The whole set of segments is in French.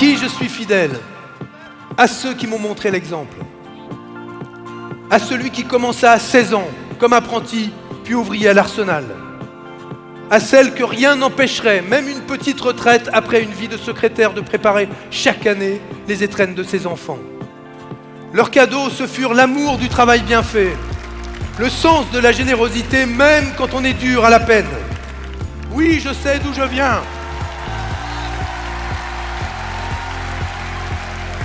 qui je suis fidèle? À ceux qui m'ont montré l'exemple. À celui qui commença à 16 ans comme apprenti, puis ouvrier à l'Arsenal. À celle que rien n'empêcherait, même une petite retraite après une vie de secrétaire, de préparer chaque année les étrennes de ses enfants. Leurs cadeaux, ce furent l'amour du travail bien fait, le sens de la générosité, même quand on est dur à la peine. Oui, je sais d'où je viens.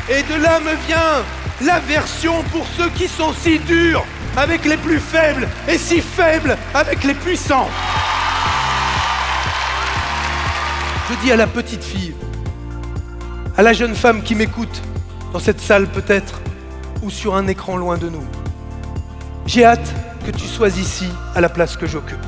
Et de là me vient l'aversion pour ceux qui sont si durs avec les plus faibles et si faibles avec les puissants. Je dis à la petite fille, à la jeune femme qui m'écoute, dans cette salle peut-être, ou sur un écran loin de nous, j'ai hâte que tu sois ici à la place que j'occupe.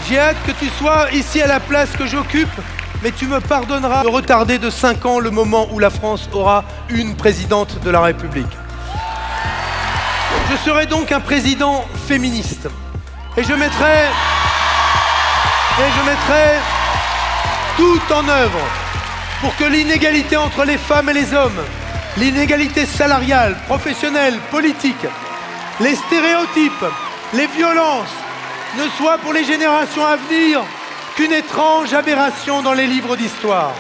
J'ai hâte que tu sois ici à la place que j'occupe, mais tu me pardonneras de retarder de 5 ans le moment où la France aura une présidente de la République. Je serai donc un président féministe. Et je mettrai tout en œuvre pour que l'inégalité entre les femmes et les hommes, l'inégalité salariale, professionnelle, politique, les stéréotypes, les violences, ne soient pour les générations à venir qu'une étrange aberration dans les livres d'histoire.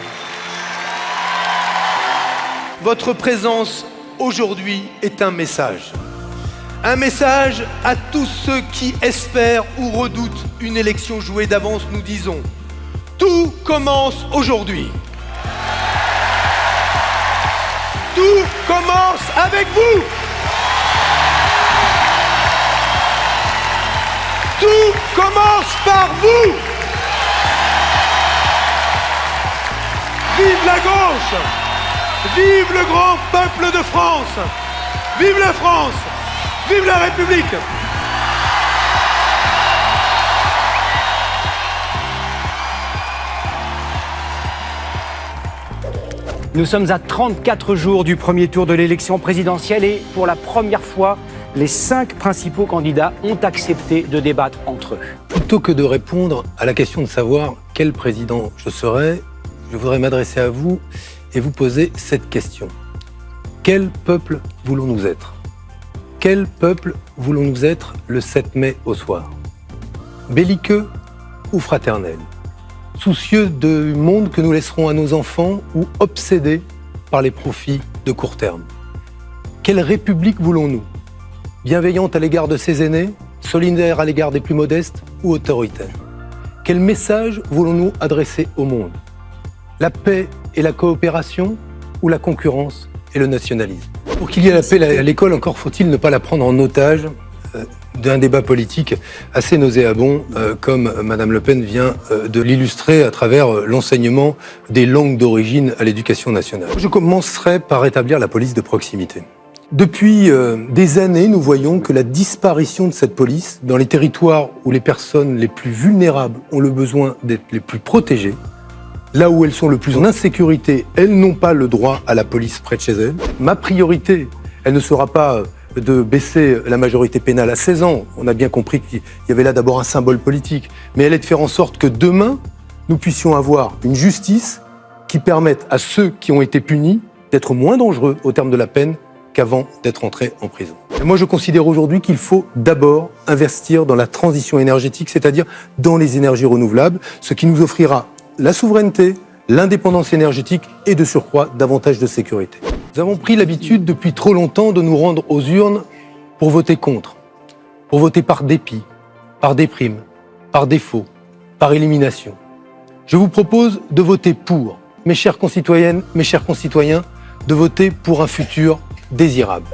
Votre présence aujourd'hui est un message. Un message à tous ceux qui espèrent ou redoutent une élection jouée d'avance. Nous disons, tout commence aujourd'hui. Tout commence avec vous. Tout commence par vous. Vive la gauche. Vive le grand peuple de France. Vive la France. Vive la République! Nous sommes à 34 jours du premier tour de l'élection présidentielle et pour la première fois, les 5 principaux candidats ont accepté de débattre entre eux. Plutôt que de répondre à la question de savoir quel président je serai, je voudrais m'adresser à vous et vous poser cette question. Quel peuple voulons-nous être ? Quel peuple voulons-nous être le 7 mai au soir? Belliqueux ou fraternel? Soucieux du monde que nous laisserons à nos enfants ou obsédés par les profits de court terme? Quelle république voulons-nous? Bienveillante à l'égard de ses aînés, solidaire à l'égard des plus modestes ou autoritaire? Quel message voulons-nous adresser au monde? La paix et la coopération ou la concurrence et le nationalisme? Pour qu'il y ait la paix à l'école, encore faut-il ne pas la prendre en otage d'un débat politique assez nauséabond, comme Madame Le Pen vient de l'illustrer à travers l'enseignement des langues d'origine à l'éducation nationale. Je commencerai par rétablir la police de proximité. Depuis des années, nous voyons que la disparition de cette police dans les territoires où les personnes les plus vulnérables ont le besoin d'être les plus protégées, là où elles sont le plus en insécurité, elles n'ont pas le droit à la police près de chez elles. Ma priorité, elle ne sera pas de baisser la majorité pénale à 16 ans. On a bien compris qu'il y avait là d'abord un symbole politique. Mais elle est de faire en sorte que demain, nous puissions avoir une justice qui permette à ceux qui ont été punis d'être moins dangereux au terme de la peine qu'avant d'être entrés en prison. Et moi, je considère aujourd'hui qu'il faut d'abord investir dans la transition énergétique, c'est-à-dire dans les énergies renouvelables, ce qui nous offrira la souveraineté, l'indépendance énergétique et de surcroît davantage de sécurité. Nous avons pris l'habitude depuis trop longtemps de nous rendre aux urnes pour voter contre, pour voter par dépit, par déprime, par défaut, par élimination. Je vous propose de voter pour, mes chères concitoyennes, mes chers concitoyens, de voter pour un futur désirable.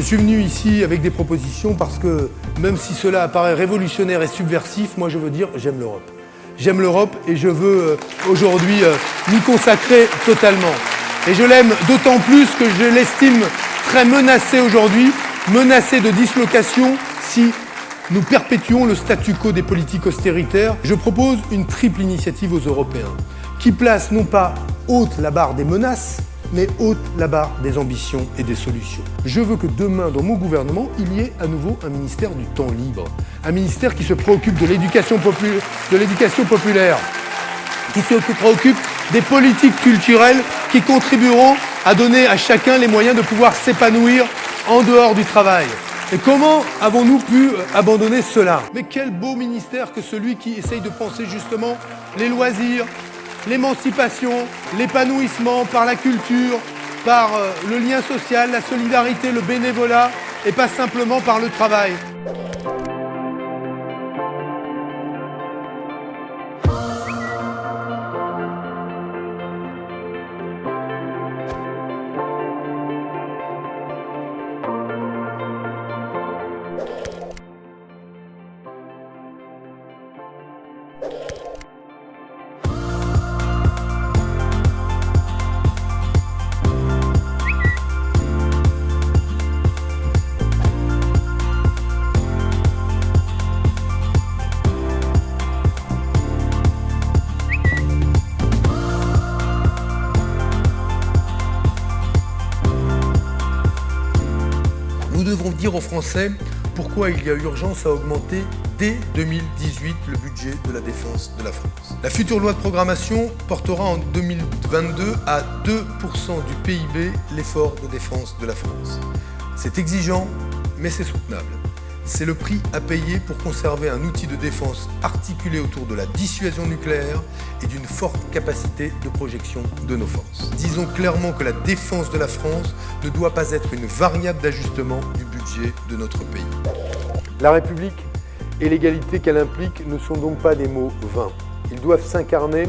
suis venu ici avec des propositions parce que même si cela apparaît révolutionnaire et subversif, moi je veux dire j'aime l'Europe. J'aime l'Europe et je veux aujourd'hui m'y consacrer totalement. Et je l'aime d'autant plus que je l'estime très menacée aujourd'hui, menacée de dislocation si nous perpétuons le statu quo des politiques austéritaires. Je propose une triple initiative aux Européens qui place non pas haute la barre des menaces, mais haute la barre des ambitions et des solutions. Je veux que demain, dans mon gouvernement, il y ait à nouveau un ministère du temps libre. Un ministère qui se préoccupe de l'éducation populaire, qui se préoccupe des politiques culturelles qui contribueront à donner à chacun les moyens de pouvoir s'épanouir en dehors du travail. Et comment avons-nous pu abandonner cela? Mais quel beau ministère que celui qui essaye de penser justement les loisirs, l'émancipation, l'épanouissement par la culture, par le lien social, la solidarité, le bénévolat, et pas simplement par le travail. Nous devons dire aux Français pourquoi il y a urgence à augmenter dès 2018 le budget de la défense de la France. La future loi de programmation portera en 2022 à 2% du PIB l'effort de défense de la France. C'est exigeant, mais c'est soutenable. C'est le prix à payer pour conserver un outil de défense articulé autour de la dissuasion nucléaire et d'une forte capacité de projection de nos forces. Disons clairement que la défense de la France ne doit pas être une variable d'ajustement du budget de notre pays. La République et l'égalité qu'elle implique ne sont donc pas des mots vains. Ils doivent s'incarner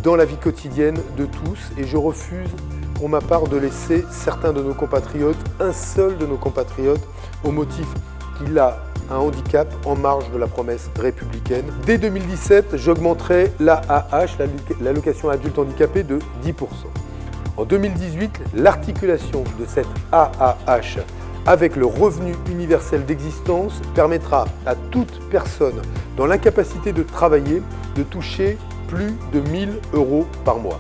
dans la vie quotidienne de tous et je refuse pour ma part de laisser certains de nos compatriotes, un seul de nos compatriotes, au motif qu'il a un handicap en marge de la promesse républicaine. Dès 2017, j'augmenterai l'AAH, l'allocation adulte handicapé, de 10%. En 2018, l'articulation de cette AAH avec le revenu universel d'existence permettra à toute personne dans l'incapacité de travailler de toucher plus de 1 000 € par mois.